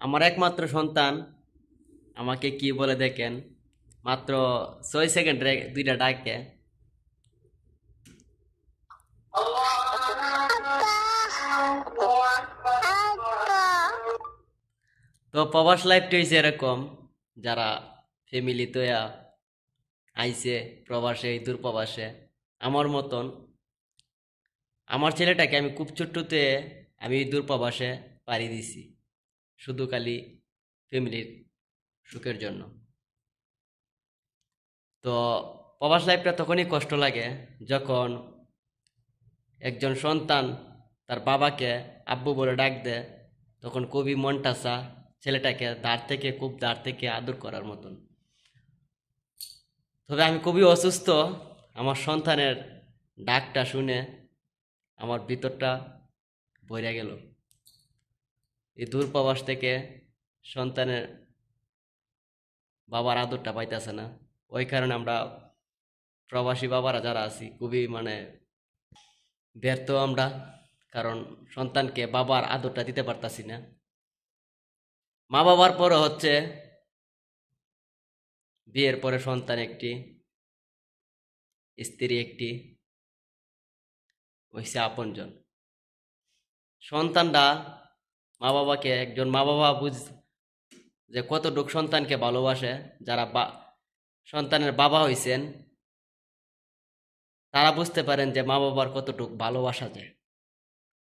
আমার একমাত্র সন্তান আমাকে কি বলে দেখেন, মাত্র 6 সেকেন্ডে দুইটা ডাকে। তো প্রবাস লাইফটা হয়েছে এরকম, যারা ফ্যামিলি তো আইছে প্রবাসে, এই দূর প্রবাসে আমার মতন আমার ছেলেটাকে আমি খুব ছোট্টতে আমি এই দূর প্রবাসে পাড়ি দিছি, শুধু খালি ফ্যামিলির সুখের জন্য। তো প্রবাস লাইফটা তখনই কষ্ট লাগে যখন একজন সন্তান তার বাবাকে আব্বু বলে ডাক দেয়, তখন খুবই মনটা চা ছেলেটাকে দাঁড় থেকে আদর করার মতন। তবে আমি খুবই অসুস্থ, আমার সন্তানের ডাকটা শুনে আমার ভিতরটা ভরে গেল। এই দূর প্রবাস থেকে সন্তানের বাবার আদরটা পাইতেছে না, ওই কারণে আমরা প্রবাসী বাবারা যারা আছি খুবই ব্যর্থ আমরা, কারণ সন্তানকে বাবার আদরটা দিতে পারতাছি না। মা বাবার পরে হচ্ছে বিয়ের পরে সন্তান একটি, স্ত্রী একটি, হইছে আপনজন। সন্তানরা একজন মা বাবা যে কতটুক সন্তানকে ভালোবাসে, যারা সন্তানের বাবা হইছেন তারা বুঝতে পারেন যে মা বাবার কতটুক ভালোবাসা যায়।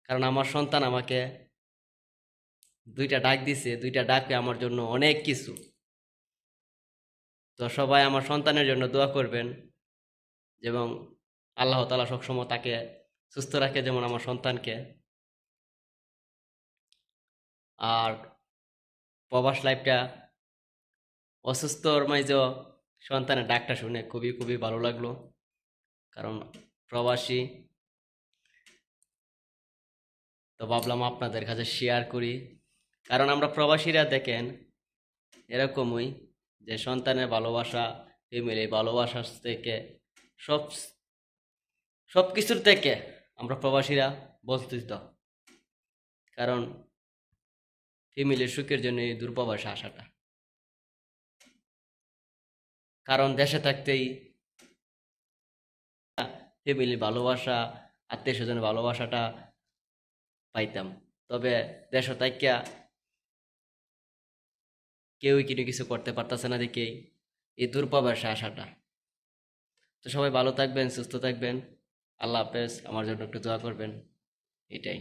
কারণ আমার সন্তান আমাকে দুইটা ডাক দিছে, দুইটা ডাকে আমার জন্য অনেক কিছু। তো সবাই আমার সন্তানের জন্য দোয়া করবেন, এবং আল্লাহ তাআলা সবসময় তাকে সুস্থ রাখে যেমন আমার সন্তানকে। আর প্রবাস লাইফটা অসুস্থর মাঝেও সন্তানের ডাকটা শুনে খুবই খুবই ভালো লাগলো, কারণ প্রবাসী তো ভাবলাম আপনাদের কাছে শেয়ার করি। কারণ আমরা প্রবাসীরা দেখেন এরকমই, যে সন্তানের ভালোবাসা, ফ্যামিলি ভালোবাসা থেকে সব সব কিছুর থেকে আমরা প্রবাসীরা বঞ্চিত। কারণ ফ্যামিলির সুখের জন্য এই দূরপ্রবাসে আসাটা, কারণ দেশে থাকতেই ফ্যামিলির ভালোবাসা, আত্মীয় স্বজনের ভালোবাসাটা পাইতাম। তবে দেশে থাকিয়া কেউই কিছু করতে পারতেছে না দেখেই এই দূরপ্রবাসে আসাটা। তো সবাই ভালো থাকবেন, সুস্থ থাকবেন। আল্লাহ হাফেজ। আমার জন্য একটু দোয়া করবেন, এটাই।